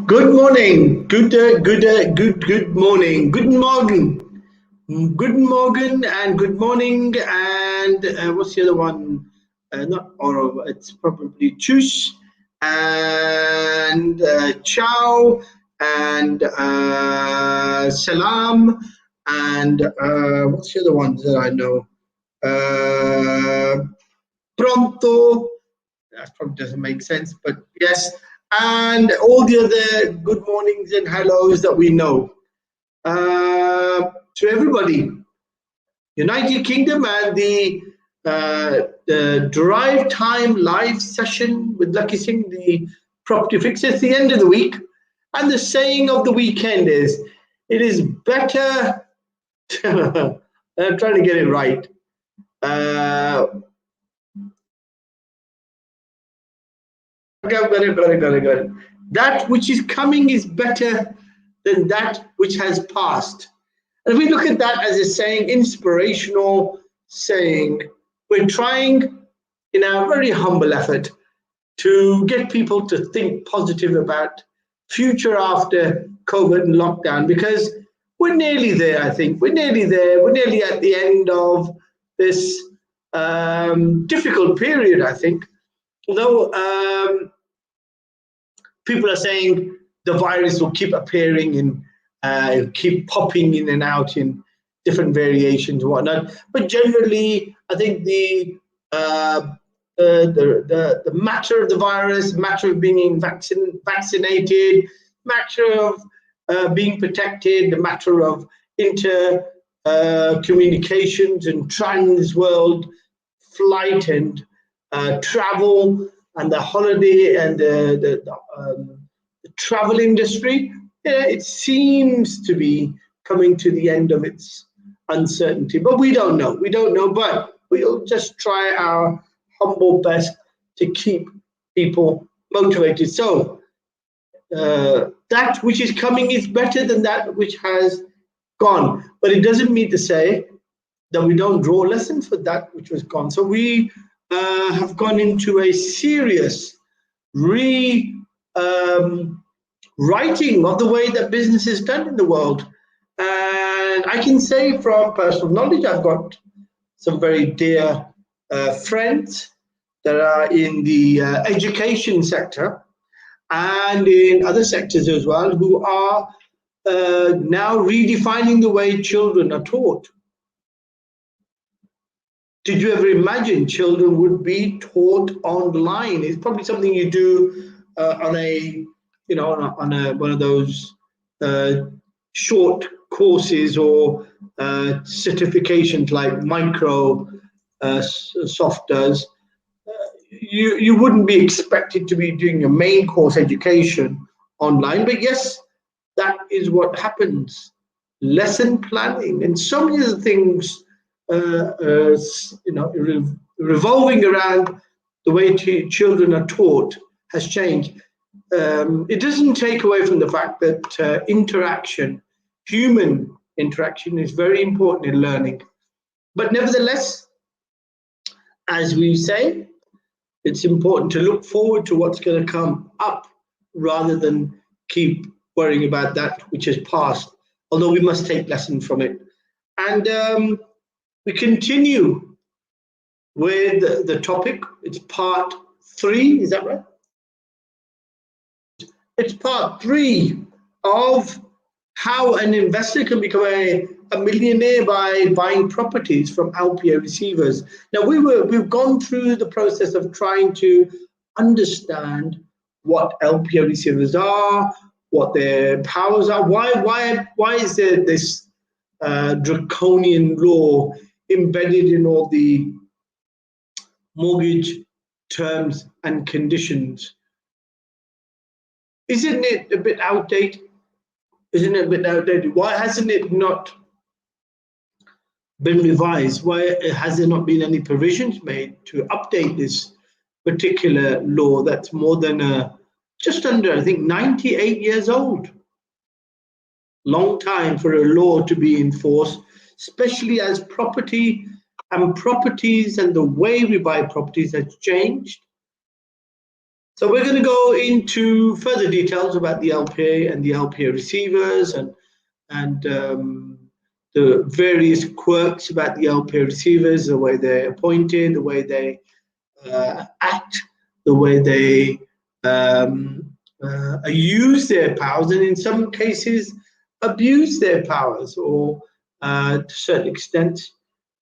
Good morning. Good morning. Guten Morgen. Guten Morgen and good morning. And what's the other one? Not Oro, it's probably Tschüss and Ciao and Salam and what's the other ones that I know? Pronto. That probably doesn't make sense, but yes, and all the other good mornings and hellos that we know. To everybody, United Kingdom and the Drive Time live session with Lakhi Singh, the property fixer. It's the end of the week, and the saying of the weekend is, it is better, I'm trying to get it right, got it. That which is coming is better than that which has passed. And if we look at that as a saying, inspirational saying, we're trying in our very humble effort to get people to think positive about future after COVID and lockdown, because we're nearly there, I think. We're nearly there. We're nearly at the end of this difficult period, I think. Although people are saying the virus will keep appearing and keep popping in and out in different variations and whatnot. But generally, I think the matter of the virus, matter of being vaccinated, matter of being protected, the matter of communications and trans world flight and travel and the holiday and the travel industry, it seems to be coming to the end of its uncertainty. But we don't know. We don't know, but we'll just try our humble best to keep people motivated. So that which is coming is better than that which has gone. But it doesn't mean to say that we don't draw lessons for that which was gone. So we have gone into a serious rewriting of the way that business is done in the world. And I can say from personal knowledge, I've got some very dear friends that are in the education sector and in other sectors as well, who are now redefining the way children are taught. Did you ever imagine children would be taught online? It's probably something you do on a, one of those short courses or certifications like Microsoft does. You wouldn't be expected to be doing your main course education online, but yes, that is what happens. Lesson planning and so many other things, revolving around the way children are taught has changed. It doesn't take away from the fact that human interaction is very important in learning. But nevertheless, as we say, it's important to look forward to what's going to come up rather than keep worrying about that which has passed, although we must take lessons from it. And we continue with the topic. It's part 3, is that right? It's part 3 of how an investor can become a millionaire by buying properties from LPA receivers. Now, we've gone through the process of trying to understand what LPA receivers are, what their powers are, why is there this draconian law embedded in all the mortgage terms and conditions. Isn't it a bit outdated? Why hasn't it not been revised? Why has there not been any provisions made to update this particular law that's more than just under, I think, 98 years old? Long time for a law to be enforced, especially as properties and the way we buy properties has changed. So we're going to go into further details about the LPA and the LPA receivers and the various quirks about the LPA receivers, the way they're appointed, the way they act, the way they use their powers, and in some cases abuse their powers, or to a certain extent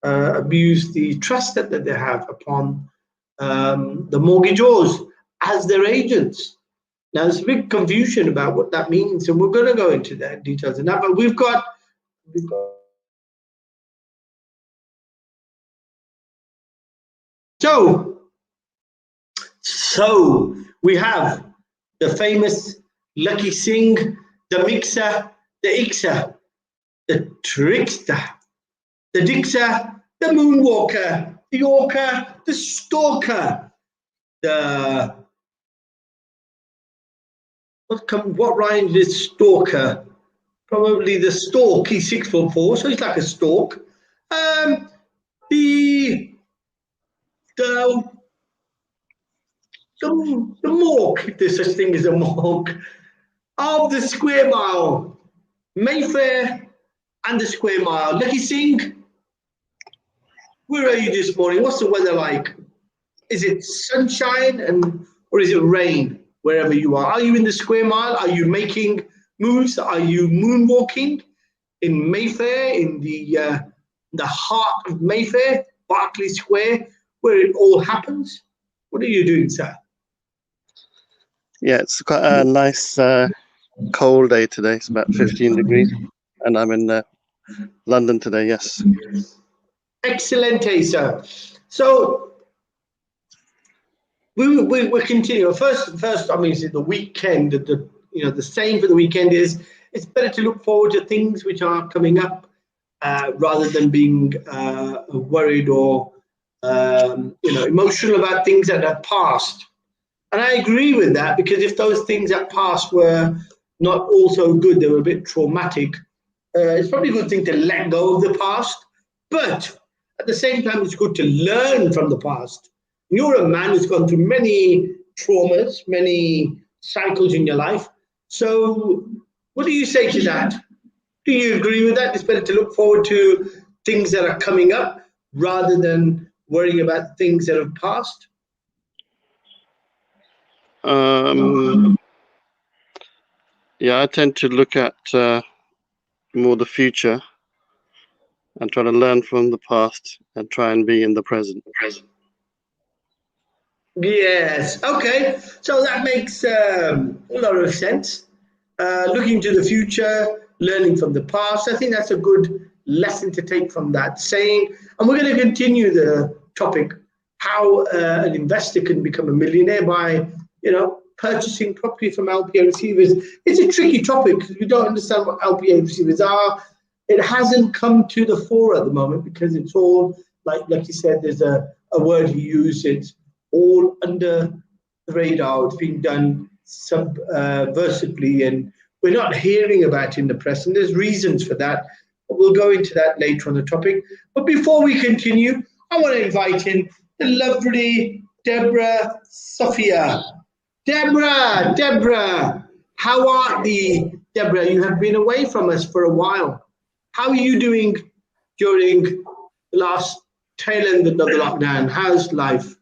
abuse the trust that they have upon the mortgagors as their agents. Now, there's a big confusion about what that means, and we're going to go into that details in that. But we've got so we have the famous Lakhi Singh, the mixer, the Iksa, the trickster, the Dixer, the moonwalker, the orca, the stalker, the what rhymes with stalker? Probably the stork. He's 6'4", so he's like a stork. The mork, if there's such thing as a mork, of the square mile, Mayfair and the square mile. Lakhi Singh, where are you this morning? What's the weather like? Is it sunshine or is it rain wherever you are? Are you in the square mile? Are you making moves? Are you moonwalking in Mayfair, in the heart of Mayfair, Berkeley Square, where it all happens? What are you doing, sir? Yeah, it's quite a nice cold day today. It's about 15 degrees, and I'm in London today. Yes. Excellent, sir. So we continue. First, I mean, the weekend. The saying for the weekend is it's better to look forward to things which are coming up rather than being worried or emotional about things that are past. And I agree with that, because if those things that passed were not also good, they were a bit traumatic, it's probably a good thing to let go of the past. But at the same time, it's good to learn from the past. You're a man who's gone through many traumas, many cycles in your life. So what do you say to that? Do you agree with that? It's better to look forward to things that are coming up rather than worrying about things that have passed? Yeah, I tend to look at more the future and try to learn from the past and try and be in the present. Yes. Okay. So that makes a lot of sense. Looking to the future, learning from the past. I think that's a good lesson to take from that saying. And we're going to continue the topic: how an investor can become a millionaire by, purchasing property from LPA receivers. It's a tricky topic because we don't understand what LPA receivers are. It hasn't come to the fore at the moment because it's all, like you said, there's a word you use, it's all under the radar. It's being done subversively, and we're not hearing about it in the press, and there's reasons for that. But we'll go into that later on the topic. But before we continue, I want to invite in the lovely Deborah Sophia. Deborah, how are you? Deborah, you have been away from us for a while. How are you doing during the last tail end of the lockdown? How's life?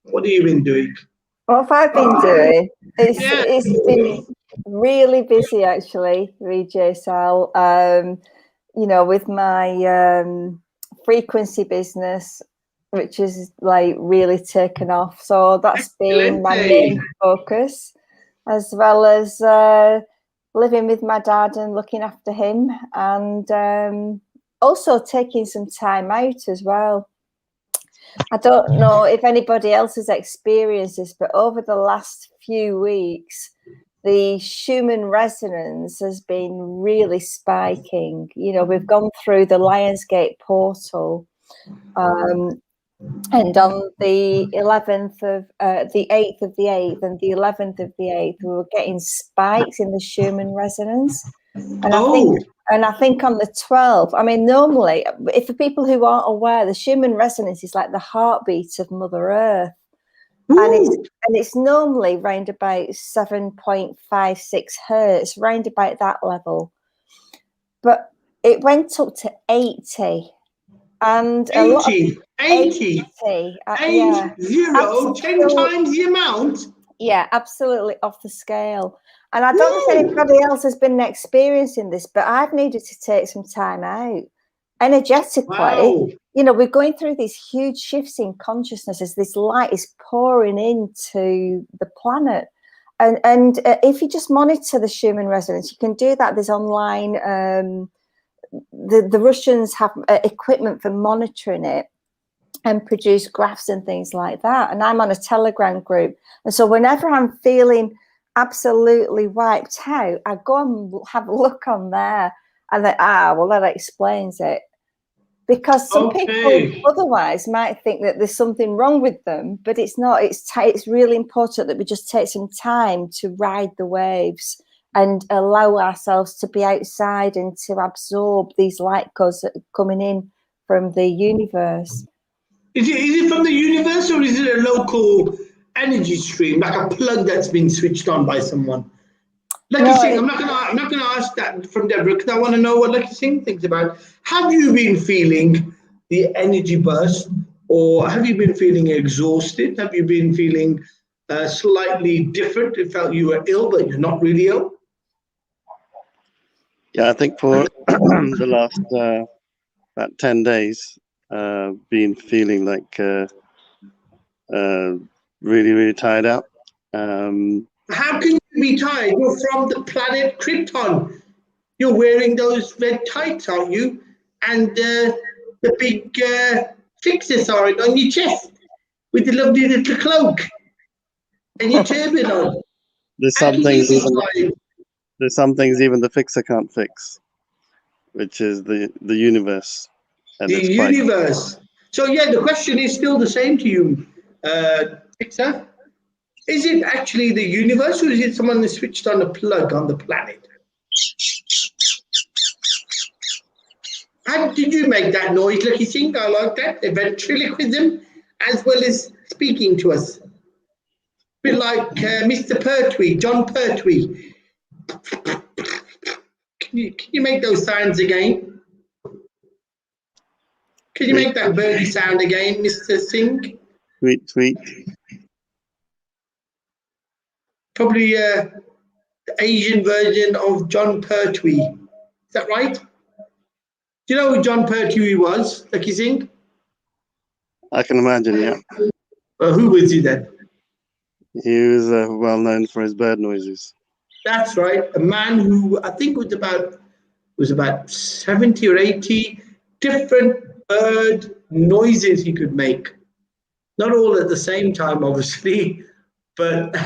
What have you been doing? What have I been doing? It's been really busy, actually, VJ Sal. With my frequency business, which is like really taken off. So that's been my main focus, as well as living with my dad and looking after him, and also taking some time out as well. I don't know if anybody else has experienced this, but over the last few weeks, the Schumann resonance has been really spiking. We've gone through the Lionsgate portal, and on the 11th of the 8th of the 8th and the 11th of the 8th, we were getting spikes in the Schumann resonance. And I think on the 12th, I mean, normally, if for people who aren't aware, the Schumann resonance is like the heartbeat of Mother Earth. and it's normally round about 7.56 hertz, round about that level. But it went up to 80. And 80, 80, 80, yeah, 10 times the amount. Yeah, absolutely off the scale. And I don't know if anybody else has been experiencing this, but I've needed to take some time out energetically. Wow. You know, we're going through these huge shifts in consciousness as this light is pouring into the planet. And if you just monitor the Schumann resonance, you can do that. There's online, the Russians have equipment for monitoring it and produce graphs and things like that. And I'm on a Telegram group. And so whenever I'm feeling absolutely wiped out, I go and have a look on there and then, well, that explains it. Because some people otherwise might think that there's something wrong with them, but it's not. It's really important that we just take some time to ride the waves and allow ourselves to be outside and to absorb these light codes that are coming in from the universe. Is it from the universe, or is it a local energy stream, like a plug that's been switched on by someone? Lakhi Singh, I'm not gonna ask that from Deborah because I want to know what Lakhi Singh thinks about. Have you been feeling the energy burst, or have you been feeling exhausted? Have you been feeling slightly different? You felt you were ill, but you're not really ill? Yeah, I think for the last about 10 days, been feeling like really, really tired out. How can you be tired? You're from the planet Krypton. You're wearing those red tights, aren't you? And the big fixes are on your chest with the lovely little cloak and your turban on. There's some things even the fixer can't fix, which is the universe. And the universe. So yeah, the question is still the same to you, Fixer. Is it actually the universe, or is it someone that switched on a plug on the planet? How did you make that noise, Lakhi Singh? I like that. The ventriloquism as well as speaking to us. A bit like Mr. Pertwee, John Pertwee. Can you make those sounds again? Can you make that birdie sound again, Mr. Singh? Tweet, tweet. Probably the Asian version of John Pertwee. Is that right? Do you know who John Pertwee was, Lakhi Singh? I can imagine, yeah. Well, who was he then? He was well known for his bird noises. That's right. A man who I think was about 70 or 80 different bird noises he could make. Not all at the same time, obviously, but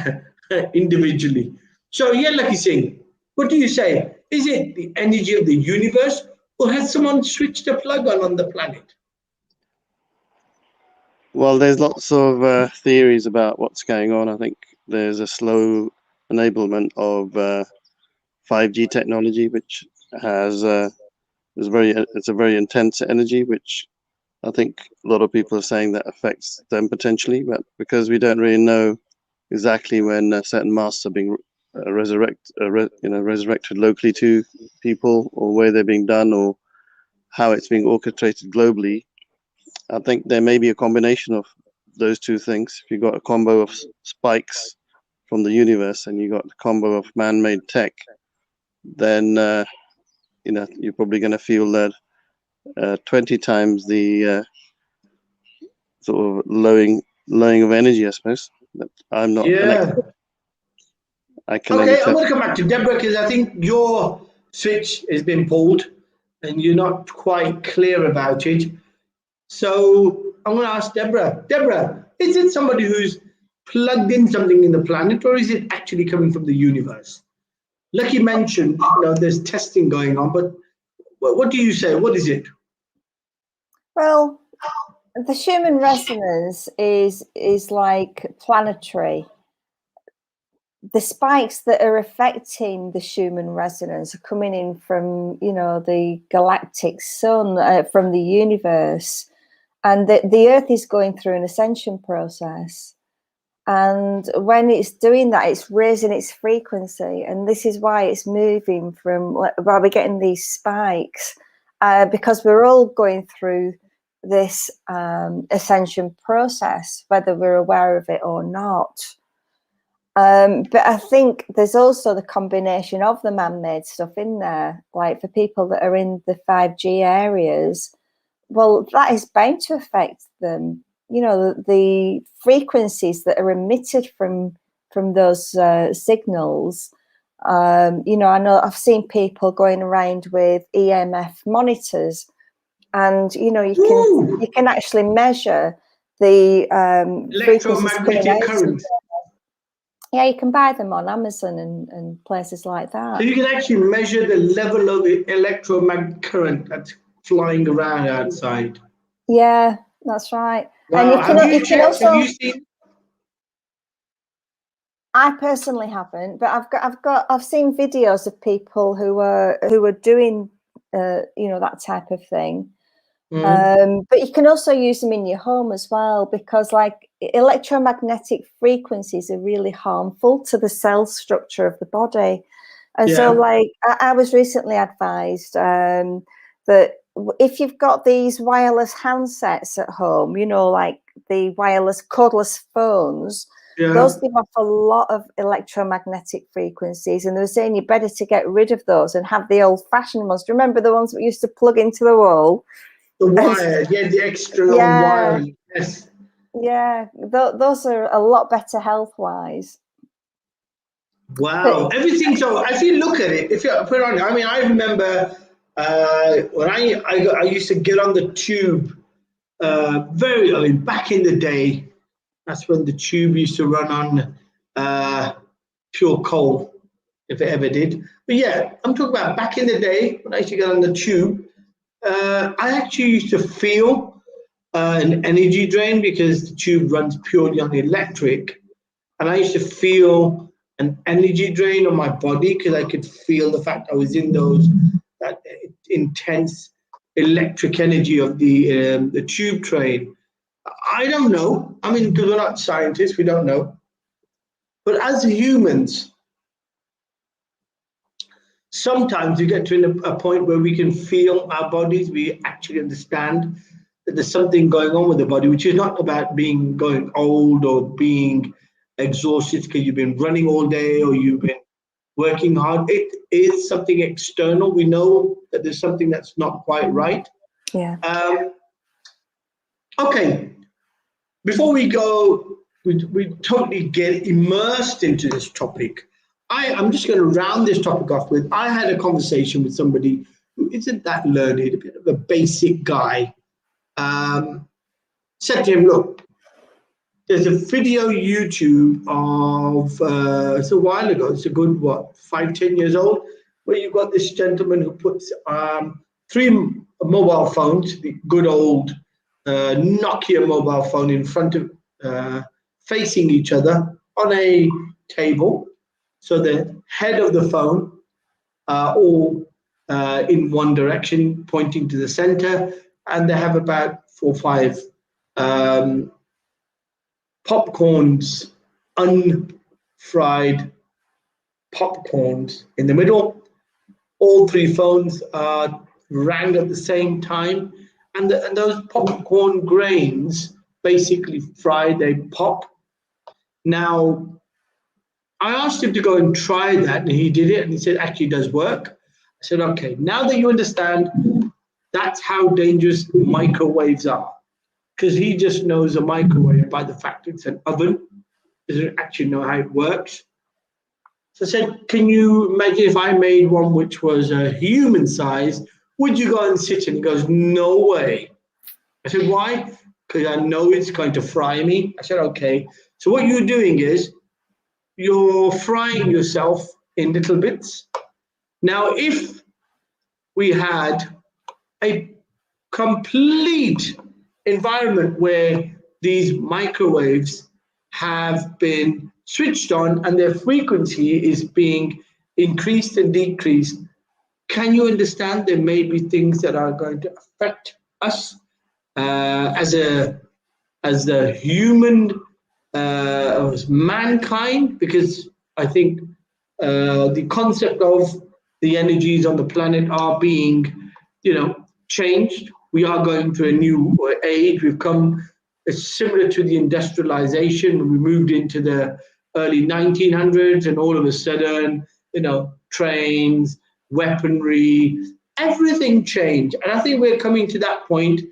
individually. So yeah, Lakhi Singh, what do you say? Is it the energy of the universe, or has someone switched a plug on the planet? Well, there's lots of theories about what's going on. I think there's a slow enablement of 5G technology, which has it's a very intense energy, which I think a lot of people are saying that affects them potentially. But because we don't really know exactly when certain masks are being resurrected locally to people, or where they're being done, or how it's being orchestrated globally, I think there may be a combination of those two things. If you've got a combo of spikes from the universe and you got a combo of man-made tech, then you're probably going to feel that 20 times the sort of lowing of energy, I suppose. But I'm not an expert. Okay, I'm going to come back to Deborah because I think your switch has been pulled and you're not quite clear about it. So I'm going to ask Deborah. Deborah, is it somebody who's plugged in something in the planet, or is it actually coming from the universe? Lakhi mentioned, there's testing going on, but what do you say? What is it? Well, the Schumann resonance is like planetary. The spikes that are affecting the Schumann resonance are coming in from, the galactic sun, from the universe. And the Earth is going through an ascension process. And when it's doing that, it's raising its frequency, and this is why it's moving from, why we're getting these spikes, because we're all going through this ascension process, whether we're aware of it or not. But I think there's also the combination of the man-made stuff in there, like for people that are in the 5G areas, well, that is bound to affect them. You know, the frequencies that are emitted from those signals. You know, I know I've seen people going around with EMF monitors, and you know, you can actually measure the electromagnetic current. Yeah, you can buy them on Amazon and places like that. So you can actually measure the level of the electromagnetic current that's flying around outside. Yeah, that's right. Wow. And you can also, have you seen? I personally haven't, but I've seen videos of people who are doing you know, that type of thing. But you can also use them in your home as well, because like electromagnetic frequencies are really harmful to the cell structure of the body. And so like I was recently advised that if you've got these wireless handsets at home, you know, like the wireless cordless phones, those give off a lot of electromagnetic frequencies, and they were saying you're better to get rid of those and have the old-fashioned ones. Do you remember the ones that we used to plug into the wall? The wire, the extra long wire. Yes. Yeah, those are a lot better health-wise. Wow, everything. So if you look at it, if you put it on, I mean, I remember when I used to get on the tube back in the day. That's when the tube used to run on pure coal, if it ever did. But yeah, I'm talking about back in the day when I used to get on the tube. I actually used to feel an energy drain because the tube runs purely on the electric, and I used to feel an energy drain on my body because I could feel the fact I was in that intense electric energy of the tube train. I don't know. I mean, because we're not scientists, we don't know. But as humans, sometimes we get to a point where we can feel our bodies. We actually understand that there's something going on with the body, which is not about going old or being exhausted because you've been running all day or you've been working hard. It is something external. We know that there's something that's not quite right. Yeah. Okay. Before we go, we totally get immersed into this topic. I'm just going to round this topic off with, I had a conversation with somebody who isn't that learned, a bit of a basic guy. Said to him, look, there's a video YouTube of, it's a while ago, it's a good, 5-10 years old, where you've got this gentleman who puts 3 mobile phones, the good old Nokia mobile phone in front of, facing each other on a table. So the head of the phone all in one direction, pointing to the center, and they have about 4 or 5 popcorns, unfried popcorns in the middle. All 3 phones rang at the same time, and those popcorn grains basically fry, they pop. Now, I asked him to go and try that, and he did it, and he said, actually, it does work. I said, okay, now that you understand, that's how dangerous microwaves are. Because he just knows a microwave by the fact it's an oven, doesn't actually know how it works. So I said, can you imagine if I made one which was a human size, would you go and sit in? He goes, no way. I said, why? Because I know it's going to fry me. I said, okay. So what you're doing is, you're frying yourself in little bits. Now, if we had a complete environment where these microwaves have been switched on and their frequency is being increased and decreased, can you understand there may be things that are going to affect us as a human of mankind, because I think the concept of the energies on the planet are being, changed. We are going through a new age. We've come, it's similar to the industrialization when we moved into the early 1900s, and all of a sudden, trains, weaponry, everything changed. And I think we're coming to that point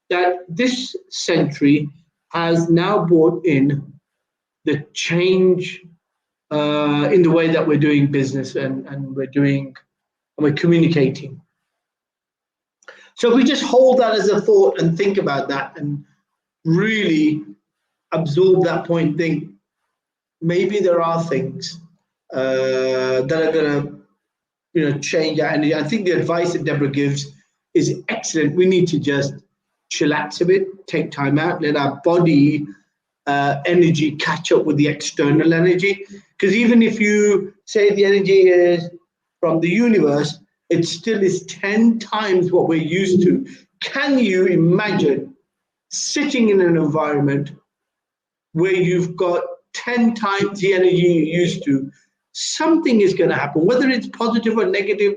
that this century has now brought in the change in the way that we're doing business and we're communicating. So if we just hold that as a thought and think about that and really absorb that point, think maybe there are things that are going to, change our energy. I think the advice that Deborah gives is excellent. We need to just chillax a bit, take time out, let our body energy catch up with the external energy. Because even if you say the energy is from the universe, it still is 10 times what we're used to. Can you imagine sitting in an environment where you've got 10 times the energy you're used to? Something is going to happen, whether it's positive or negative.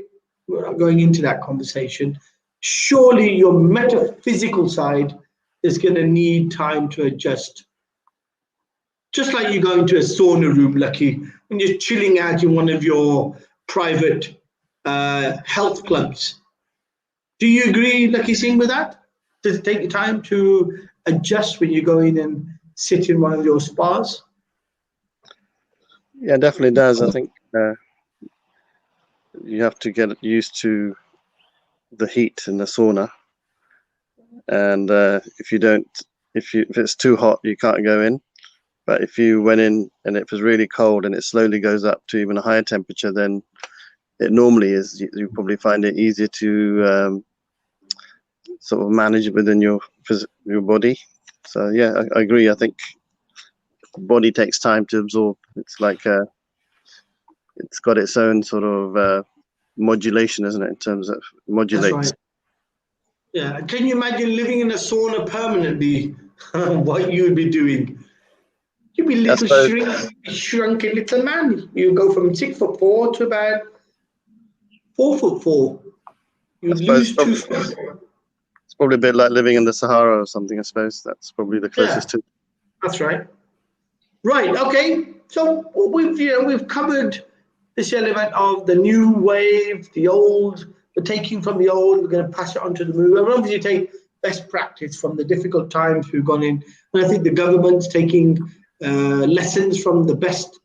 We're not going into that conversation. Surely your metaphysical side is going to need time to adjust. Just like you go into a sauna room, Lakhi, when you're chilling out in one of your private health clubs. Do you agree, Lakhi Singh, with that? Does it take time to adjust when you go in and sit in one of your spas? Yeah, definitely does. I think you have to get used to the heat in the sauna, and if it's too hot, you can't go in. But if you went in and it was really cold and it slowly goes up to even a higher temperature, then it normally is. You probably find it easier to sort of manage it within your body. So yeah, I agree. I think body takes time to absorb. It's like it's got its own sort of modulation, isn't it? In terms of modulates. That's right. Yeah. Can you imagine living in a sauna permanently? What you would be doing? You'd be little shrunken little man. You go from 6'4" to about 4'4". You lose 2 feet. It's probably a bit like living in the Sahara or something, I suppose. That's probably the closest to. That's right. Right. Okay. So we've covered this element of the new wave, the old. We're taking from the old. We're going to pass it on to the new. And obviously, take best practice from the difficult times we've gone in. And I think the government's taking lessons from the best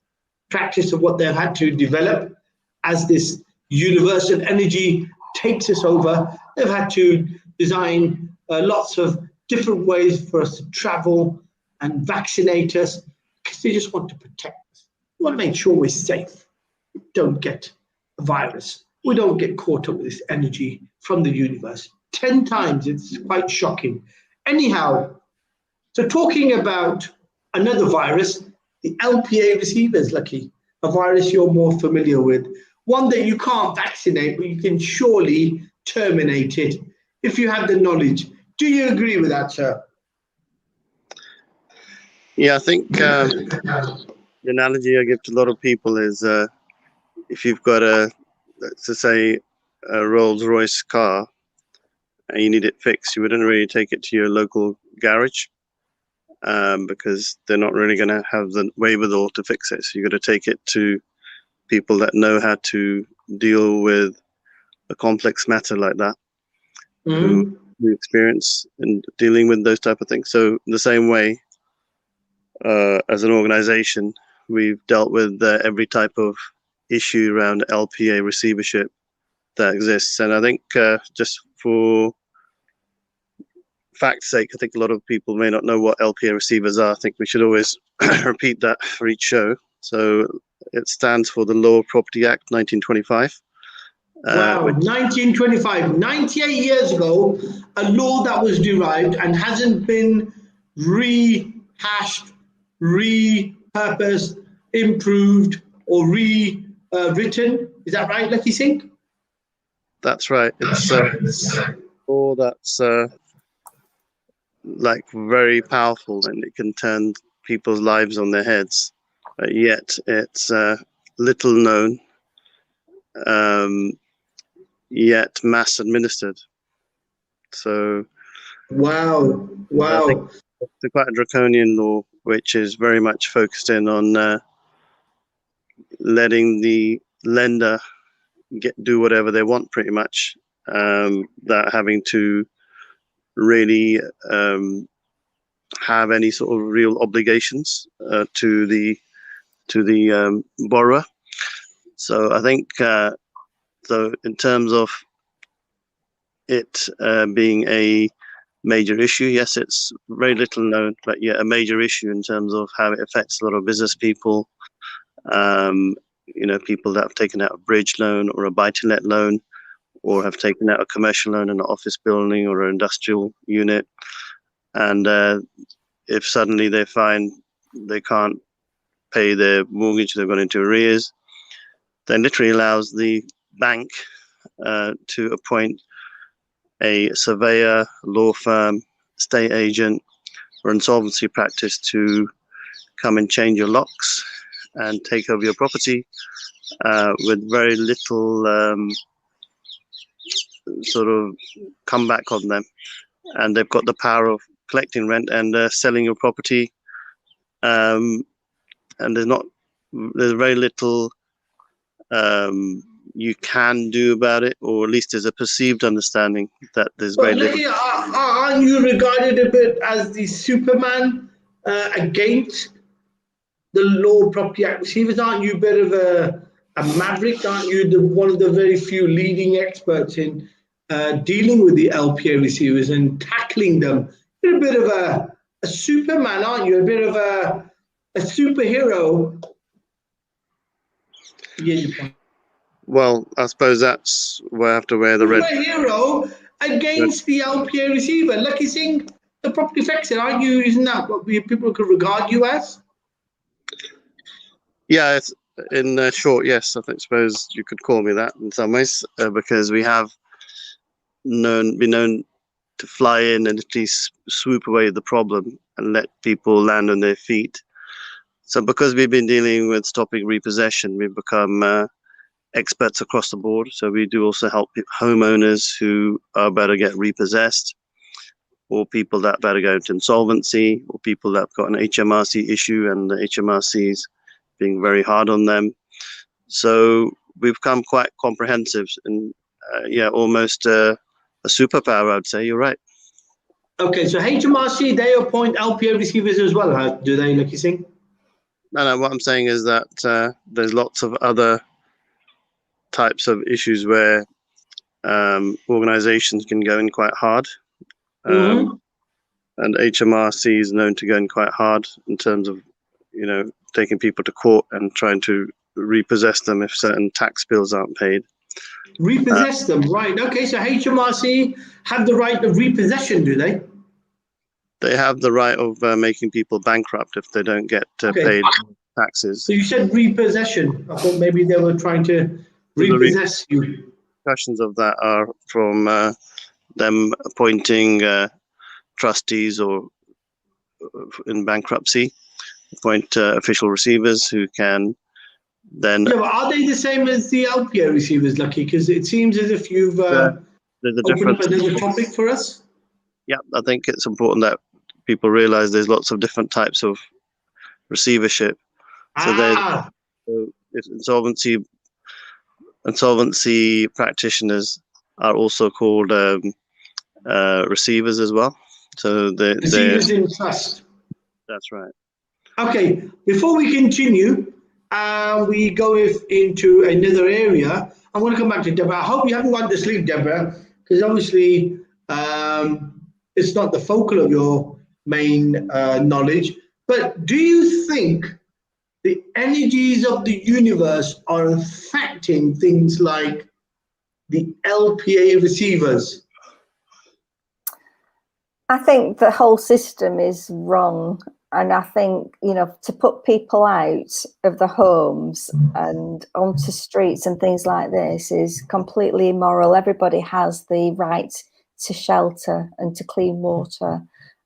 practice of what they've had to develop as this universal energy takes us over. They've had to design lots of different ways for us to travel and vaccinate us, because they just want to protect us. We want to make sure we're safe. We don't get a virus. We don't get caught up with this energy from the universe. 10 times, it's quite shocking. Anyhow, so talking about another virus, the LPA receivers, Lakhi, a virus you're more familiar with, one that you can't vaccinate, but you can surely terminate it if you have the knowledge. Do you agree with that, sir? Yeah, I think the analogy I give to a lot of people is if you've got let's say, a Rolls-Royce car and you need it fixed, you wouldn't really take it to your local garage because they're not really going to have the wherewithal to fix it. So you've got to take it to people that know how to deal with a complex matter like that, who experience in dealing with those type of things. So the same way, as an organization, we've dealt with every type of issue around LPA receivership that exists. And I think just for fact's sake, I think a lot of people may not know what LPA receivers are. I think we should always repeat that for each show. So it stands for the Law of Property Act 1925. Wow, 1925, 98 years ago, a law that was derived and hasn't been rehashed, repurposed, improved, or rewritten. Is that right, Lakhi Singh? That's right. It's law that's like very powerful, and it can turn people's lives on their heads, but yet it's little known, yet mass administered. So, Wow. I think it's quite a draconian law, which is very much focused in on letting the lender do whatever they want, pretty much, without having to really have any sort of real obligations to the borrower. So I think so in terms of it being a major issue, yes, it's very little known, but yet a major issue in terms of how it affects a lot of business people. People that have taken out a bridge loan or a buy-to-let loan, or have taken out a commercial loan in an office building or an industrial unit, and if suddenly they find they can't pay their mortgage, they've gone into arrears, then literally allows the bank to appoint a surveyor, law firm, estate agent, or insolvency practice to come and change your locks and take over your property with very little sort of comeback on them. And they've got the power of collecting rent and selling your property. And there's very little you can do about it, or at least there's a perceived understanding that there's very little. Aren't you regarded a bit as the Superman against the Law Property Act receivers? Aren't you a bit of a maverick? Aren't you one of the very few leading experts in dealing with the LPA receivers and tackling them? You're a bit of a Superman, aren't you? A bit of a superhero. Yeah, your point. Well, I suppose that's where I have to wear the red. Hero against the LPA receiver. Lakhi Singh, the property fixer, aren't you? Isn't that what people could regard you as? Yeah, it's, in short, yes. I suppose you could call me that in some ways, because we have been known to fly in and at least swoop away the problem and let people land on their feet. So because we've been dealing with stopping repossession, we've become experts across the board. So we do also help homeowners who are about to get repossessed, or people that are about to go into insolvency, or people that have got an HMRC issue and the HMRC's being very hard on them. So we've become quite comprehensive and almost a superpower, I'd say. You're right. Okay, so HMRC, they appoint LPA receivers as well, do they, Lakhi Singh? No, what I'm saying is that there's lots of other types of issues where organizations can go in quite hard. And HMRC is known to go in quite hard in terms of, taking people to court and trying to repossess them if certain tax bills aren't paid. Repossess them, right. Okay, so HMRC have the right of repossession, do they? They have the right of making people bankrupt if they don't get paid taxes. So you said repossession. I thought maybe they were trying to repossess you. Discussions of that are from them appointing trustees, or in bankruptcy, appoint official receivers who can then. Yeah, but are they the same as the LPA receivers, Lakhi? Because it seems as if you've opened up another topic for us. Yeah, I think it's important that people realize there's lots of different types of receivership. So if insolvency practitioners are also called receivers as well. So receivers in trust. That's right. Okay, before we continue, we go into another area. I want to come back to Deborah. I hope you haven't gone to sleep, Deborah, because obviously it's not the focal of your main knowledge. But do you think the energies of the universe are affecting things like the LPA receivers? I think the whole system is wrong. And I think, to put people out of the homes and onto streets and things like this is completely immoral. Everybody has the right to shelter and to clean water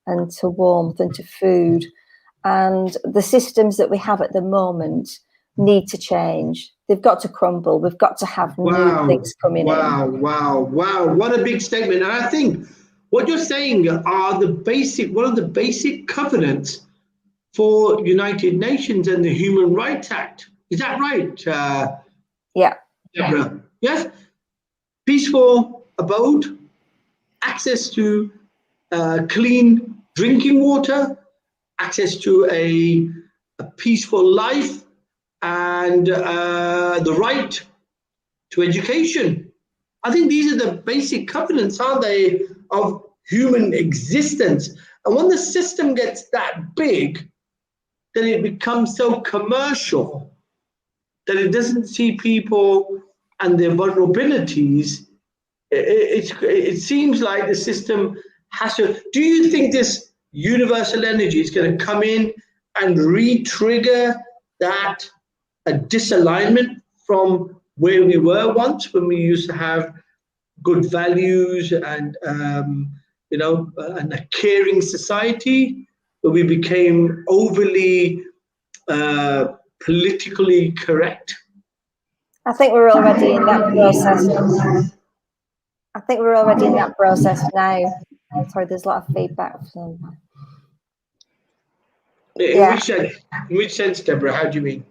and to warmth and to food. and the systems that we have at the moment need to change. They've got to crumble. We've got to have new things coming in. Wow. What a big statement. And I think what you're saying are one of the basic covenants for United Nations and the Human Rights Act. Is that right? Yeah. Deborah? Yes? Peaceful abode, access to clean drinking water, access to a peaceful life, and the right to education. I think these are the basic covenants, aren't they, of human existence. And when the system gets that big, then it becomes so commercial that it doesn't see people and their vulnerabilities. It seems like the system has to. Do you think this universal energy is going to come in and re-trigger that a disalignment from where we were once, when we used to have good values and and a caring society, where we became overly politically correct? I think we're already in that process. I think we're already in that process now. Sorry, there's a lot of feedback. In which sense, Deborah? How do you mean?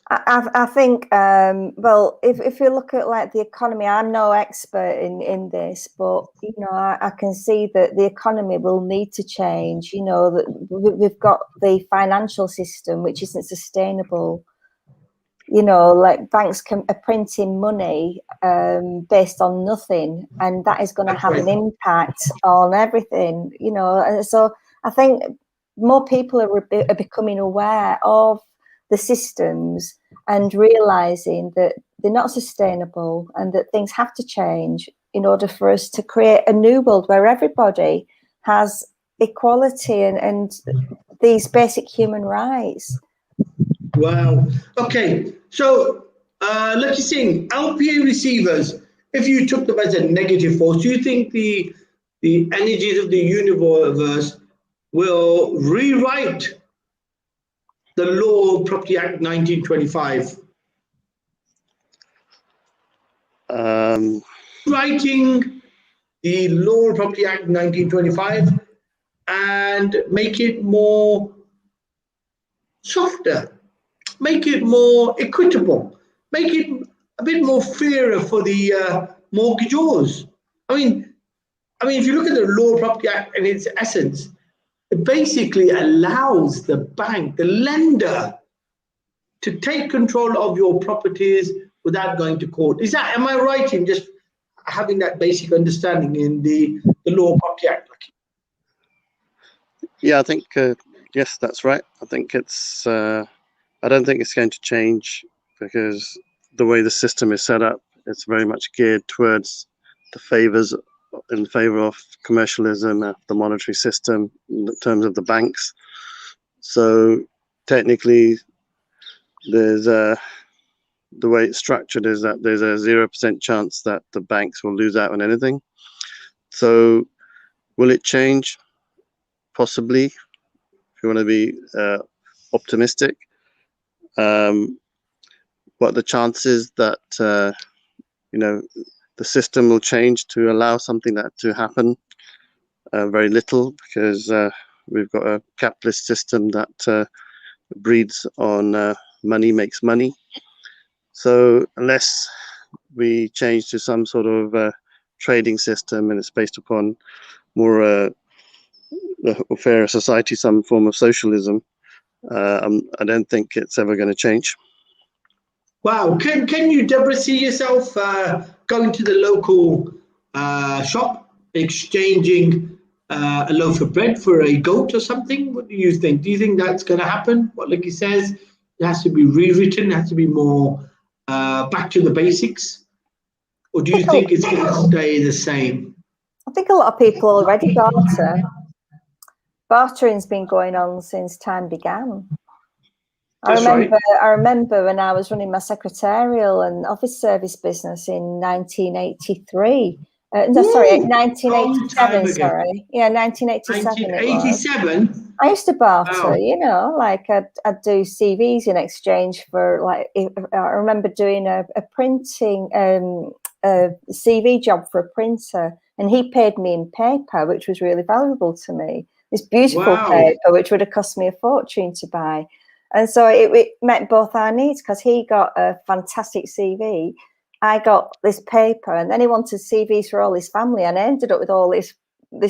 I think, well, if you look at like the economy, I'm no expert in this, but, you know, I can see that the economy will need to change. You know, that we've got the financial system, which isn't sustainable. You know, like banks are printing money based on nothing, and that is going to have an impact on everything, you know. And so I think more people are becoming aware of the systems and realizing that they're not sustainable and that things have to change in order for us to create a new world where everybody has equality and these basic human rights. Wow. Okay. So, Lakhi Singh, LPA receivers, if you took them as a negative force, do you think the energies of the universe will rewrite the Law of Property Act 1925? Writing the Law of Property Act 1925 and make it more softer, make it more equitable, make it a bit more fairer for the mortgagors. I mean, if you look at the Law of Property Act in its essence, it basically allows the bank, the lender, to take control of your properties without going to court. Am I right in just having that basic understanding in the Law of Property Act? Yeah, I think, yes, that's right. I think it's, I don't think it's going to change, because the way the system is set up, it's very much geared towards the favors, in favor of commercialism, the monetary system, in terms of the banks. So technically, there's the way it's structured is that there's a 0% chance that the banks will lose out on anything. So will it change? Possibly, if you want to be optimistic. What the chances that you know, the system will change to allow something that to happen? Very little, because we've got a capitalist system that breeds on money makes money. So unless we change to some sort of trading system and it's based upon more a fairer society, some form of socialism, I don't think it's ever going to change. Wow. Can you, Deborah, see yourself going to the local shop, exchanging a loaf of bread for a goat or something? What do you think? Do you think that's going to happen? What Lakhi says, it has to be rewritten, it has to be more back to the basics? Or do you think it's going to stay the same? I think a lot of people already barter. Bartering's been going on since time began. I remember when I was running my secretarial and office service business in 1983, No, sorry, Woo! 1987. Sorry, yeah, 1987. 1987. I used to barter, Wow. you know, like I'd do CVs in exchange for, like, I remember doing a printing a CV job for a printer, and he paid me in paper, which was really valuable to me. This beautiful paper, which would have cost me a fortune to buy. And so it met both our needs, because he got a fantastic CV. I got this paper, and then he wanted CVs for all his family, and I ended up with all this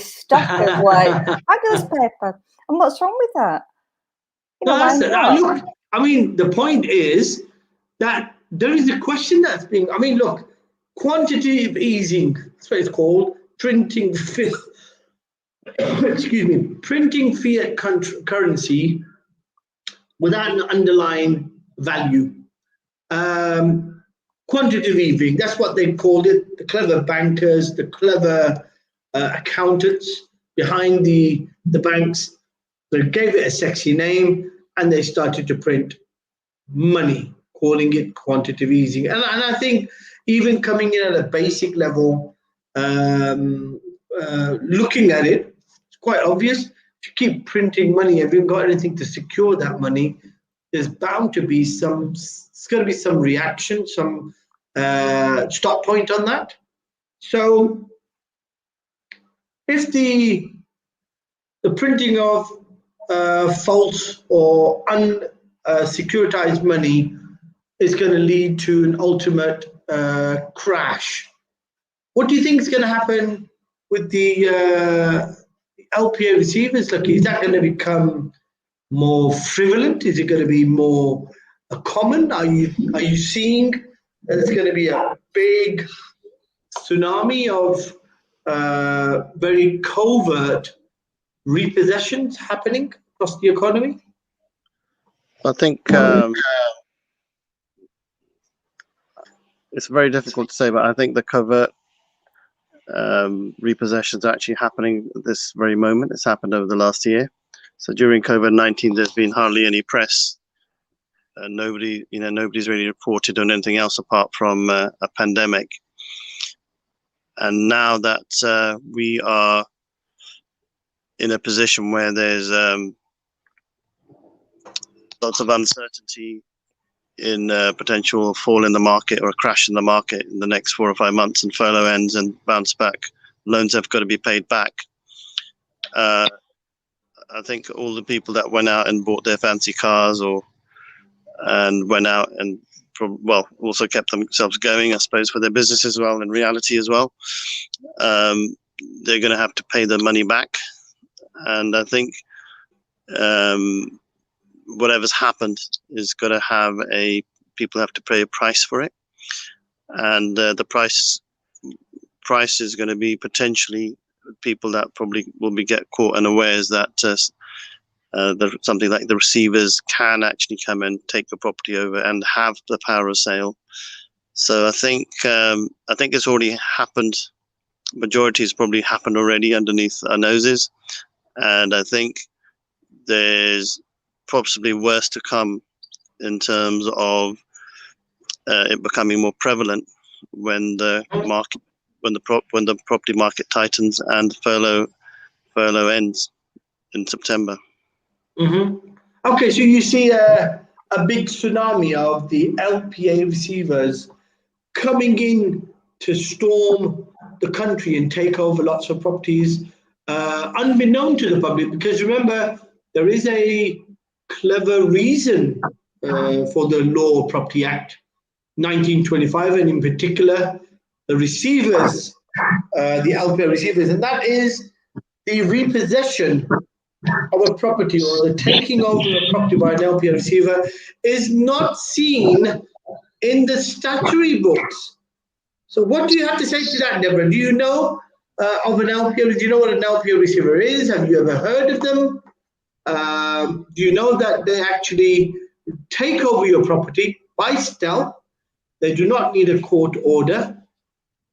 stock of like fabulous paper. And what's wrong with that? You know, why not? Look, I mean, the point is that there is a question that's being, I mean, look, quantitative easing, that's what it's called, printing excuse me, printing fiat currency without an underlying value. Quantitative easing, that's what they called it. The clever bankers, the clever accountants behind the banks, they gave it a sexy name, and they started to print money, calling it quantitative easing. And I think even coming in at a basic level, looking at it, it's quite obvious. If you keep printing money, if you've got anything to secure that money, there's bound to be some, it's going to be some reaction, some stop point on that. So if the printing of false or unsecuritized money is going to lead to an ultimate crash, what do you think is going to happen with the LPA receivers? Lakhi, is that going to become more prevalent? Is it going to be more common? Are you seeing that it's going to be a big tsunami of very covert repossessions happening across the economy? I think it's very difficult to say, but I think the covert repossessions are actually happening at this very moment. It's happened over the last year. So during COVID-19, there's been hardly any press. Nobody's really reported on anything else apart from a pandemic. And now that we are in a position where there's lots of uncertainty in potential fall in the market or a crash in the market in the next 4 or 5 months, and furlough ends and bounce back, loans have got to be paid back. I think all the people that went out and bought their fancy cars and went out and also kept themselves going, I suppose, for their business as well, in reality as well, they're going to have to pay the money back. And I think whatever's happened is going to have people have to pay a price for it. And the price is going to be potentially people that probably will get caught unawares that something like the receivers can actually come and take the property over and have the power of sale. So I think it's already happened. Majority has probably happened already underneath our noses, and I think there's possibly worse to come in terms of it becoming more prevalent when the property market tightens and furlough ends in September. Mm-hmm. Okay, so you see a big tsunami of the LPA receivers coming in to storm the country and take over lots of properties, unbeknown to the public, because remember, there is a clever reason for the Law Property Act 1925, and in particular, the receivers, the LPA receivers, and that is the repossession of a property or the taking over a property by an LPA receiver is not seen in the statutory books. So what do you have to say to that, Deborah? Do you know of an LPA? Do you know what an LPA receiver is? Have you ever heard of them? Do you know that they actually take over your property by stealth? They do not need a court order,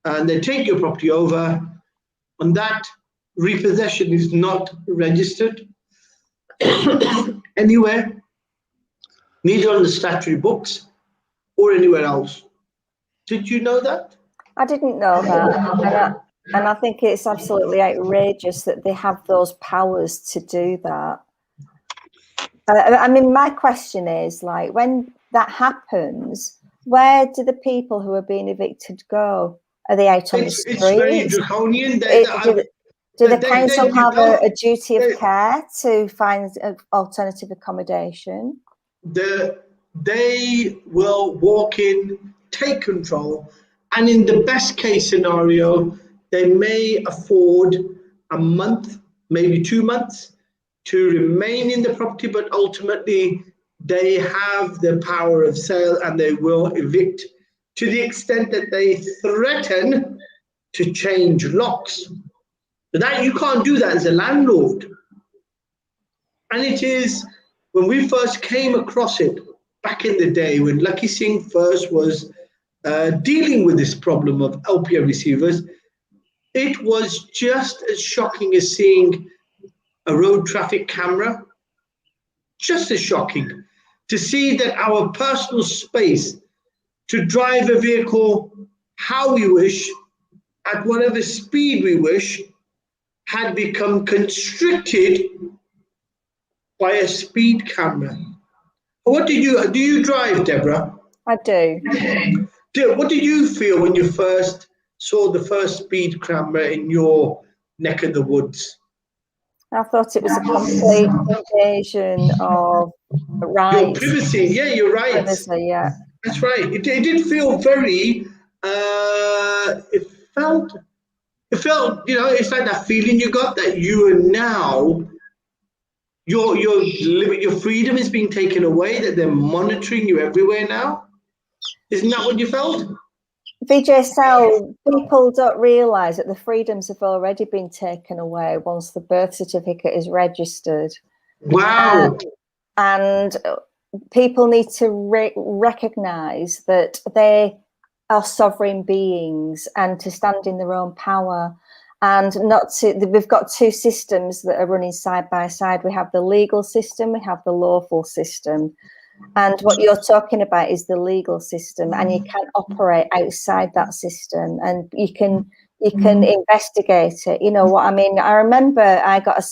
and they take your property over, and that repossession is not registered anywhere, neither on the statutory books or anywhere else. Did you know that? I didn't know that. And I think it's absolutely outrageous that they have those powers to do that. I mean, my question is, like, when that happens, where do the people who are being evicted go? Are they out on the streets? It's very draconian. Do the council have a duty of care to find alternative accommodation? They will walk in, take control, and in the best case scenario, they may afford a month, maybe 2 months, to remain in the property, but ultimately they have the power of sale and they will evict to the extent that they threaten to change locks. But that you can't do that as a landlord. And it is, when we first came across it back in the day, when Lakhi Singh first was dealing with this problem of LPA receivers, it was just as shocking as seeing a road traffic camera. Just as shocking to see that our personal space to drive a vehicle how we wish, at whatever speed we wish, had become constricted by a speed camera. What do you drive, Deborah? I do. What did you feel when you first saw the first speed camera in your neck of the woods? I thought it was a complete invasion of rights. Your privacy, yeah, you're right. Privacy, yeah. That's right. It did feel very, it felt, it's like that feeling you got that you are now, your freedom is being taken away, that they're monitoring you everywhere now. Isn't that what you felt? VJ Sal, people don't realise that the freedoms have already been taken away once the birth certificate is registered. Wow. And people need to recognise that they are sovereign beings and to stand in their own power, and not to. We've got two systems that are running side by side. We have the legal system, we have the lawful system. And what you're talking about is the legal system, and you can operate outside that system, and you can investigate it. You know what I mean? I remember I got a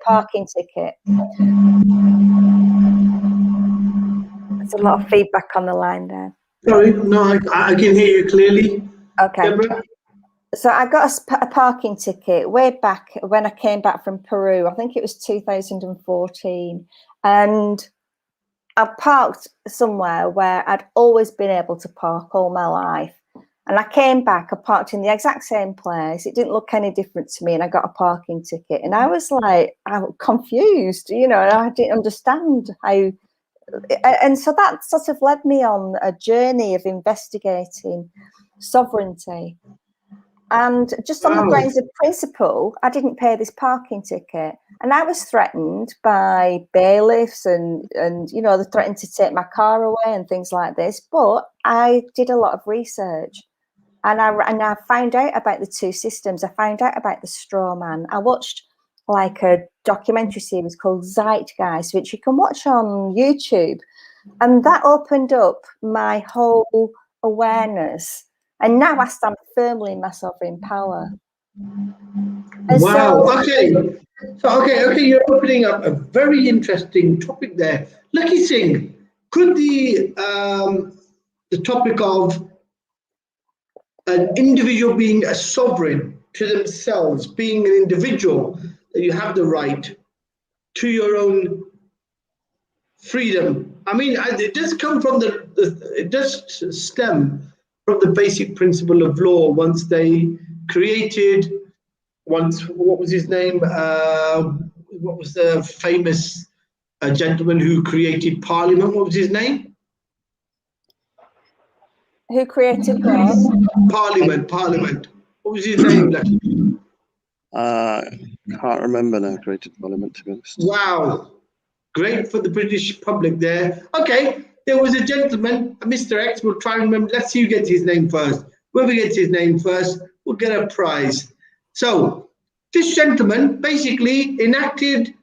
parking ticket. There's a lot of feedback on the line there. Sorry, no, I can hear you clearly. Okay. Deborah? So I got a parking ticket way back when I came back from Peru. I think it was 2014, and I parked somewhere where I'd always been able to park all my life. And I came back, I parked in the exact same place. It didn't look any different to me, and I got a parking ticket. And I was like, I'm confused, and I didn't understand how. And so that sort of led me on a journey of investigating sovereignty. And just on the grounds of principle, I didn't pay this parking ticket. And I was threatened by bailiffs and they threatened to take my car away and things like this. But I did a lot of research, and I found out about the two systems. I found out about the straw man. I watched like a documentary series called Zeitgeist, which you can watch on YouTube. And that opened up my whole awareness. And now I stand firmly in my sovereign power. And wow. Okay. You're opening up a very interesting topic there. Lakhi Singh, could the topic of an individual being a sovereign to themselves, being an individual, that you have the right to your own freedom. I mean, it does come from it does stem from the basic principle of law. What was his name? What was the famous gentleman who created Parliament? What was his name? Who created what? Parliament. What was his name? Can't remember now. Created Parliament, to be honest. Wow, great for the British public there. Okay, there was a gentleman, Mr. X. We'll try and remember. Let's see who gets his name first. Whoever gets his name first will get a prize. So this gentleman basically enacted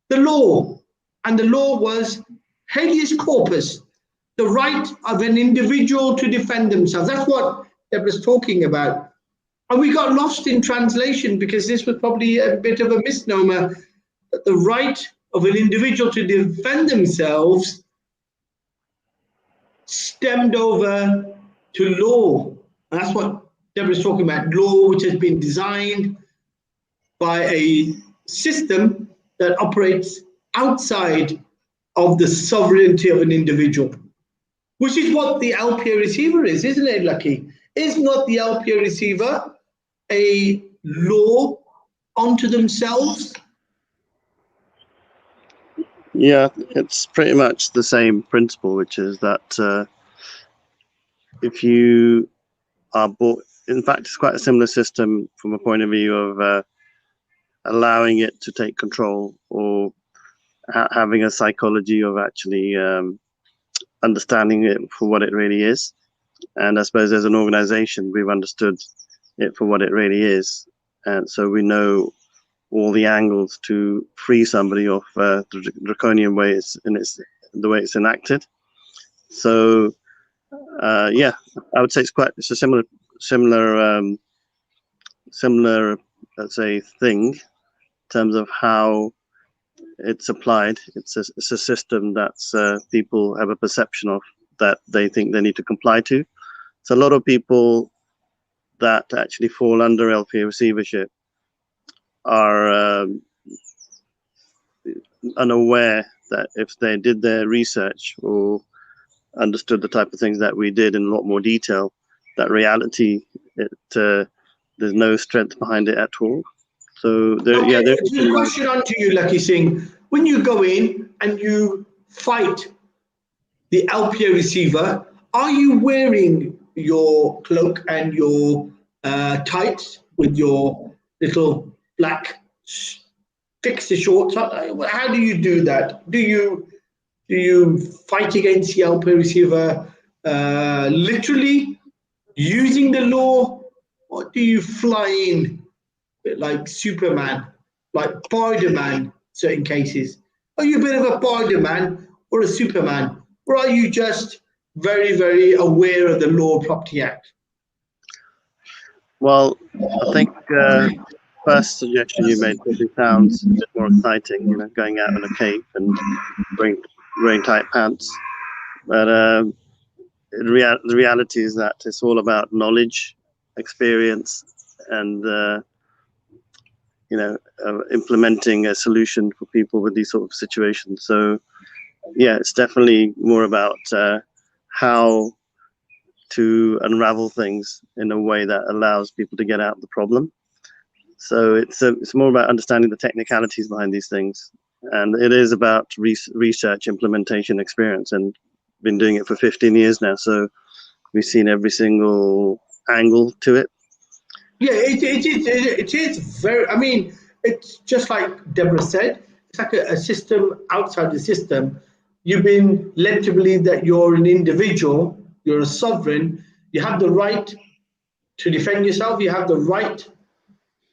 the law, and the law was habeas corpus, the right of an individual to defend themselves. That's what Deborah's talking about. And we got lost in translation because this was probably a bit of a misnomer, that the right of an individual to defend themselves stemmed over to law. And that's what Deborah's talking about, law which has been designed by a system that operates outside of the sovereignty of an individual, which is what the LPA receiver is, isn't it, Lakhi? Is not the LPA receiver a law unto themselves? Yeah, it's pretty much the same principle, which is that if you are bought, in fact, it's quite a similar system from a point of view of allowing it to take control, or having a psychology of actually understanding it for what it really is. And I suppose as an organization, we've understood it for what it really is. And so we know all the angles to free somebody off the draconian way the way it's enacted. So yeah, I would say it's a similar let's say thing in terms of how it's applied. It's a system that's people have a perception of, that they think they need to comply to. So a lot of people that actually fall under LPA receivership are unaware that if they did their research or understood the type of things that we did in a lot more detail, that reality, there's no strength behind it at all. So there's a question on to you, Lakhi Singh. When you go in and you fight the LPA receiver, are you wearing your cloak and your tights with your little black fixer shorts? How do you do that? Do you fight against the LPA receiver literally using the law, or do you fly in a bit like Superman, like Spider-Man, certain cases? Are you a bit of a Spider-Man or a Superman, or are you just very, very aware of the Law of Property Act? Well, I think first suggestion you made probably sounds a bit more exciting, going out in a cape and wearing tight pants. But the reality is that it's all about knowledge, experience, and implementing a solution for people with these sort of situations. So yeah, it's definitely more about how to unravel things in a way that allows people to get out of the problem. So it's more about understanding the technicalities behind these things, and it is about research, implementation, experience, and been doing it for 15 years now. So we've seen every single angle to it. Yeah, it is very. I mean, it's just like Deborah said. It's like a system outside the system. You've been led to believe that you're an individual, you're a sovereign. You have the right to defend yourself. You have the right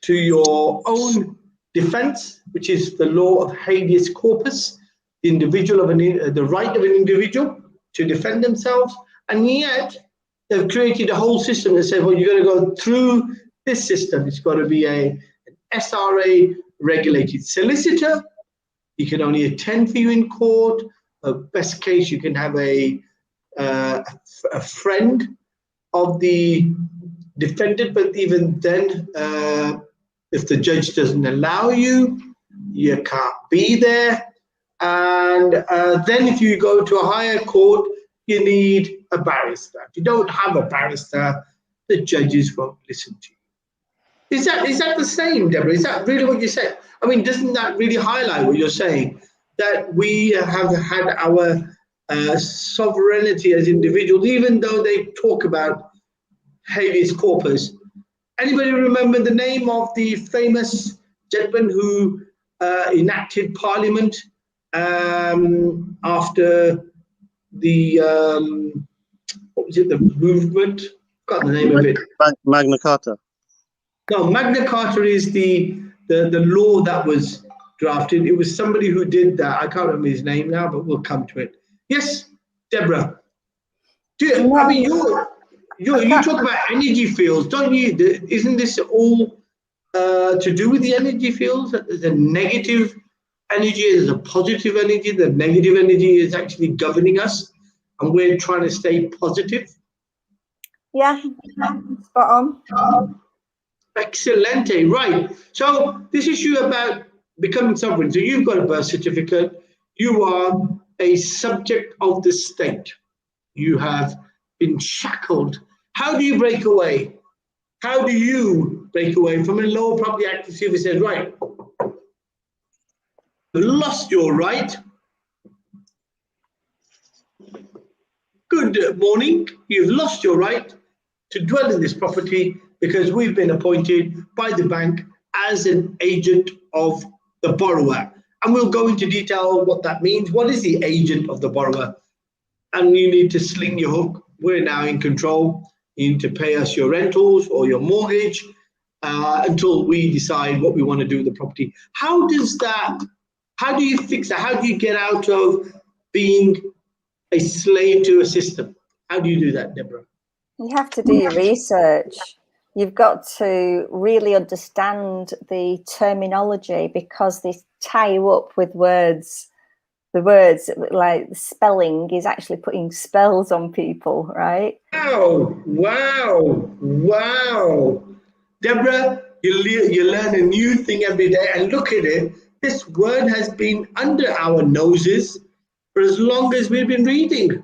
to your own defense, which is the law of habeas corpus, the right of an individual to defend themselves. And yet they've created a whole system that says, well, you're going to go through this system. It's got to be an SRA regulated solicitor. He can only attend for you in court. Best case, you can have a friend of the defendant, but even then, if the judge doesn't allow you, you can't be there. And then if you go to a higher court, you need a barrister. If you don't have a barrister, the judges won't listen to you. Is that the same, Deborah? Is that really what you said? I mean, doesn't that really highlight what you're saying? That we have had our sovereignty as individuals, even though they talk about habeas corpus. Anybody remember the name of the famous gentleman who enacted Parliament after the what was it? The movement. Got the name of it. Magna Carta. No, Magna Carta is the law that was drafted. It was somebody who did that. I can't remember his name now, but we'll come to it. Yes, Deborah. I mean, You talk about energy fields, don't you? Isn't this all to do with the energy fields? There's a negative energy, there's a positive energy. The negative energy is actually governing us, and we're trying to stay positive. Yeah, spot on. Excellente, right. So this issue about becoming sovereign. So you've got a birth certificate. You are a subject of the state. You have been shackled. How do you break away? How do you break away from a lower property act to see if it says, right, you lost your right. Good morning. You've lost your right to dwell in this property because we've been appointed by the bank as an agent of the borrower. And we'll go into detail what that means. What is the agent of the borrower? And you need to sling your hook. We're now in control. You need to pay us your rentals or your mortgage until we decide what we want to do with the property. How do you fix that? How do you get out of being a slave to a system? How do you do that, Deborah? You have to do your research. You've got to really understand the terminology because they tie you up with words. The words, like spelling, is actually putting spells on people, right? Wow. Deborah, you learn a new thing every day, and look at it. This word has been under our noses for as long as we've been reading.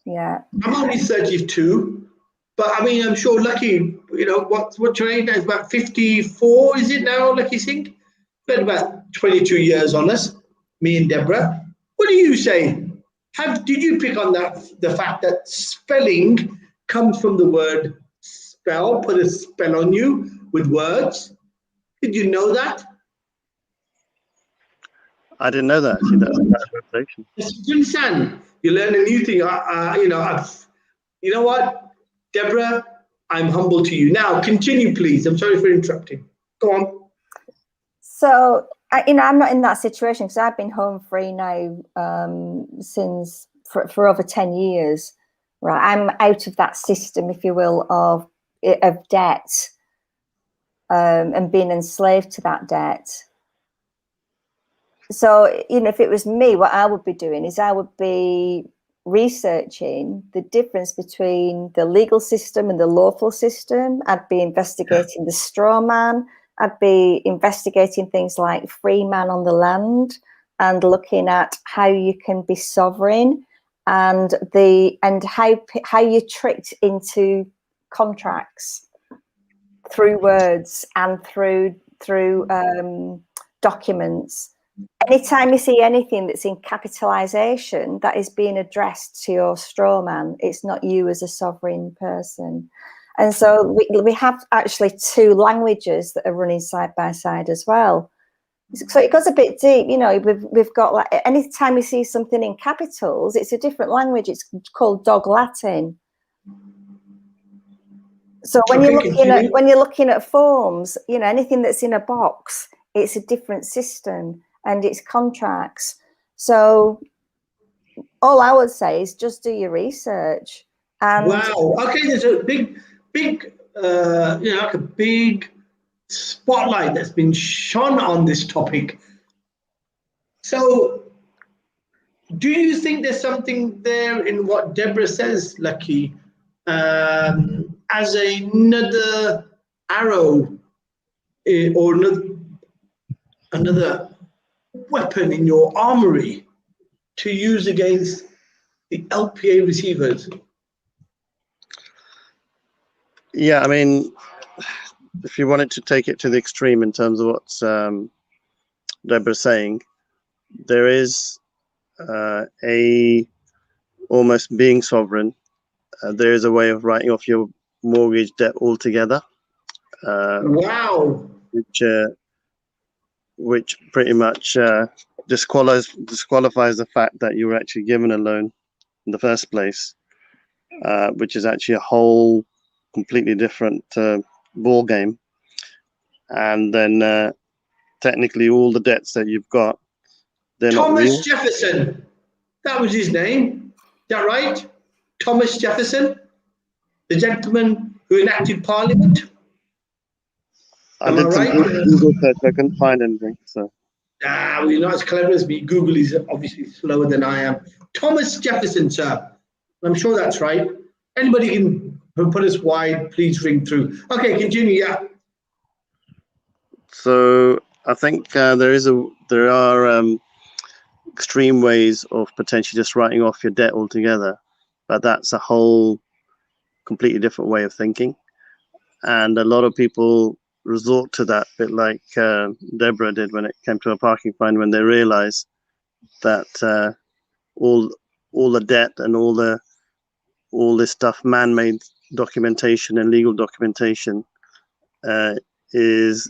Yeah. I'm only 32, but I mean, I'm sure Lakhi, what's your age now? It's about 54, is it now, Lakhi Singh? Spent about 22 years on us, me and Deborah. What do you say? Did you pick on the fact that spelling comes from the word spell, put a spell on you with words? Did you know that? I didn't know that, actually. That's a revelation. You understand? You learn a new thing. You know what, Deborah? I'm humble to you. Now, continue, please. I'm sorry for interrupting. Go on. So, I'm not in that situation because I've been home free now since for over 10 years. Right, I'm out of that system, if you will, of debt and being enslaved to that debt. So, if it was me, what I would be doing is I would be researching the difference between the legal system and the lawful system. I'd be investigating the straw man. I'd be investigating things like free man on the land and looking at how you can be sovereign and how you're tricked into contracts through words and through documents. Anytime you see anything that's in capitalization, that is being addressed to your straw man. It's not you as a sovereign person. And so we have actually two languages that are running side by side as well. So it goes a bit deep, we've got like, anytime you see something in capitals, it's a different language. It's called dog Latin. So when you're looking at forms, anything that's in a box, it's a different system and it's contracts. So all I would say is just do your research. And wow. Okay, there's a big like a big spotlight that's been shone on this topic. So do you think there's something there in what Deborah says, Lakhi, as another arrow or another weapon in your armory to use against the LPA receivers? Yeah, I mean, if you wanted to take it to the extreme in terms of what Deborah's saying, there is almost being sovereign. There is a way of writing off your mortgage debt altogether. Wow. Which pretty much disqualifies the fact that you were actually given a loan in the first place, which is actually a whole completely different ball game. And then technically all the debts that you've got, they're not real. Thomas Jefferson, that was his name. Is that right? Thomas Jefferson? The gentleman who enacted Parliament? I did some Google search, I couldn't find anything. So. Well, you're not as clever as me. Google is obviously slower than I am. Thomas Jefferson, sir. I'm sure that's right. Anybody can put us wide, please ring through. Okay, continue, yeah. So I think there are extreme ways of potentially just writing off your debt altogether, but that's a whole completely different way of thinking. And a lot of people resort to that, bit like Deborah did when it came to a parking fine, when they realized that all the debt and all this stuff, man-made documentation and legal documentation, is,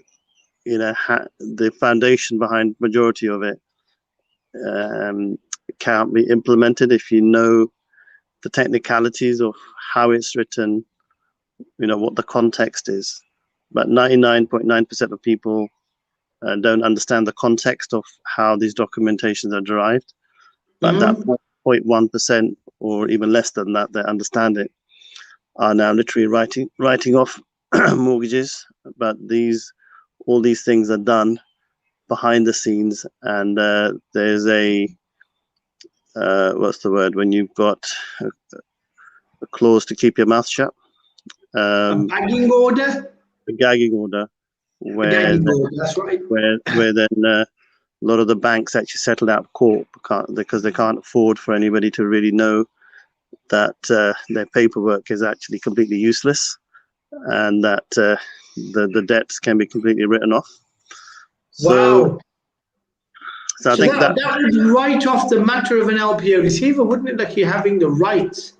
you know, the foundation behind majority of it can't be implemented if you know the technicalities of how it's written, you know, what the context is. But 99.9% of people don't understand the context of how these documentations are derived. But that 0.1% or even less than that, they understand it, are now literally writing off mortgages. But all these things are done behind the scenes, and there's a what's the word when you've got a clause to keep your mouth shut? A gagging order. A gagging order, where that's right. Where then a lot of the banks actually settled out of court because they can't afford for anybody to really know that their paperwork is actually completely useless, and that the debts can be completely written off. Wow. So I think that would write off the matter of an LPA receiver, wouldn't it? Like you're having the rights.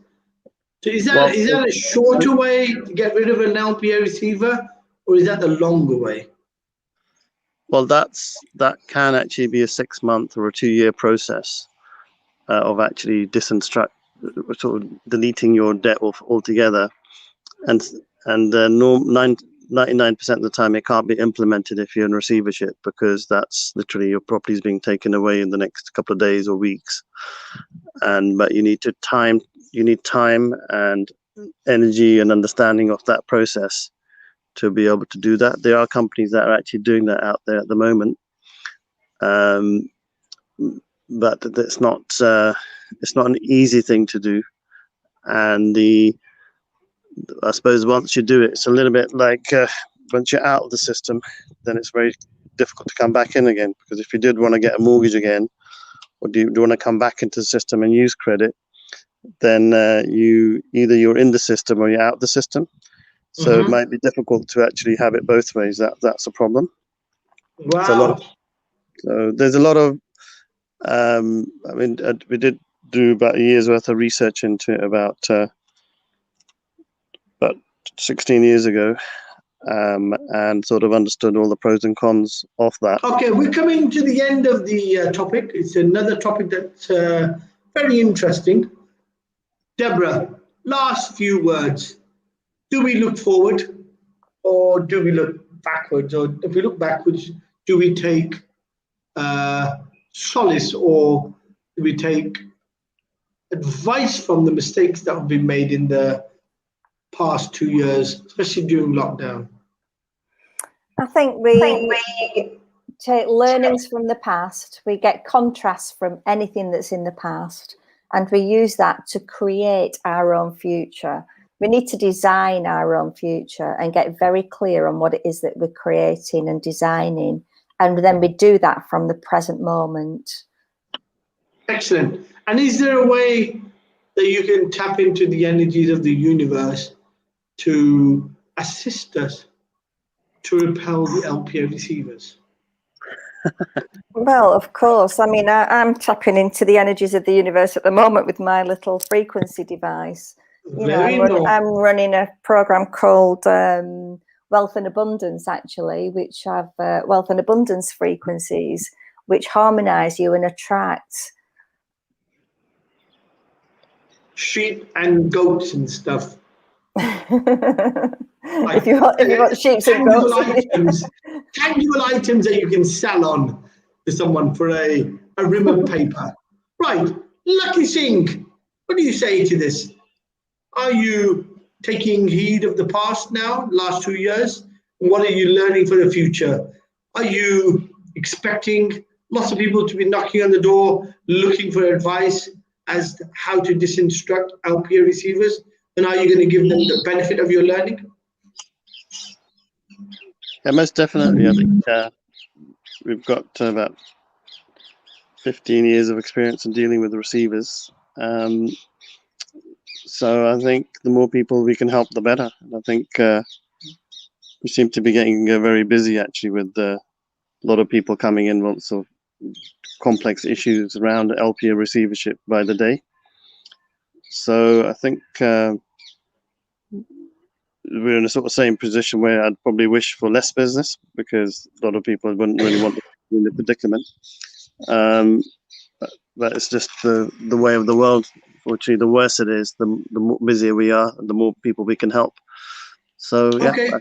So is that a shorter way to get rid of an LPA receiver, or is that the longer way? Well, that can actually be a 6-month or a 2-year process of actually sort of deleting your debt altogether, and 99% of the time it can't be implemented if you're in receivership, because that's literally your property is being taken away in the next couple of days or weeks. But you need time and energy and understanding of that process to be able to do that. There are companies that are actually doing that out there at the moment, but it's not an easy thing to do. And I suppose once you do it, it's a little bit like once you're out of the system, then it's very difficult to come back in again. Because if you did want to get a mortgage again, or do you want to come back into the system and use credit, then you're in the system or you're out of the system. So it might be difficult to actually have it both ways. That's a problem. Wow. So there's a lot of we did do about a year's worth of research into it about 16 years ago, and sort of understood all the pros and cons of that. Okay, we're coming to the end of the topic. It's another topic that's very interesting. Deborah, last few words. Do we look forward, or do we look backwards? Or if we look backwards, do we take solace, or do we take advice from the mistakes that have been made in the past 2 years, especially during lockdown? I think we take learnings from the past, we get contrasts from anything that's in the past, and we use that to create our own future. We need to design our own future and get very clear on what it is that we're creating and designing, and then we do that from the present moment. Excellent. And is there a way that you can tap into the energies of the universe to assist us to repel the LPA receivers? Well, of course. I mean, I'm tapping into the energies of the universe at the moment with my little frequency device. I'm running a program called Wealth and Abundance, actually, which have wealth and abundance frequencies, which harmonize you and attract sheep and goats and stuff. If you want sheep and goats, tangible items that you can sell on to someone for a ribbon paper. Right, Lakhi Singh, what do you say to this? Are you taking heed of the past now, last 2 years? What are you learning for the future? Are you expecting lots of people to be knocking on the door, looking for advice as to how to disinstruct LPA receivers? And are you going to give them the benefit of your learning? Yeah, most definitely. I think we've got about 15 years of experience in dealing with receivers. So I think the more people we can help, the better. And I think we seem to be getting very busy actually with a lot of people coming in, lots of complex issues around LPA receivership by the day. So I think we're in a sort of same position where I'd probably wish for less business, because a lot of people wouldn't really want to be in the predicament. But it's just the way of the world. Fortunately, the worse it is, the more busier we are, and the more people we can help. So yeah. Okay.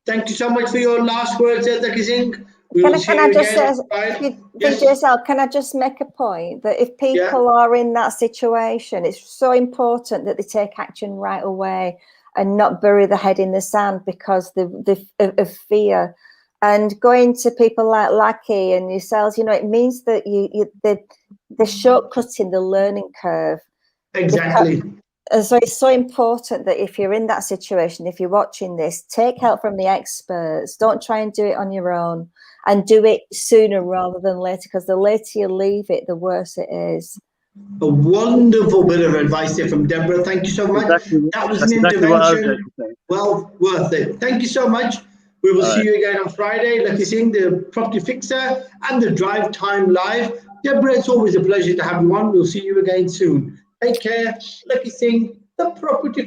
Thank you so much for your last words, Lakhi Singh. Can I just say, VJSL, can I just make a point that if people are in that situation, it's so important that they take action right away and not bury the head in the sand because of fear. And going to people like Lakhi and yourselves, you know, it means that they're shortcutting the learning curve. Exactly. And so it's so important that if you're in that situation, if you're watching this, take help from the experts. Don't try and do it on your own, and do it sooner rather than later, because the later you leave it, the worse it is. A wonderful bit of advice there from Deborah. Thank you so much. That was an intervention well worth it. Thank you so much. We will see you again on Friday. Lakhi Singh, the property fixer, and the Drive Time Live. Deborah, it's always a pleasure to have you on. We'll see you again soon. Take care. Lakhi Singh, the property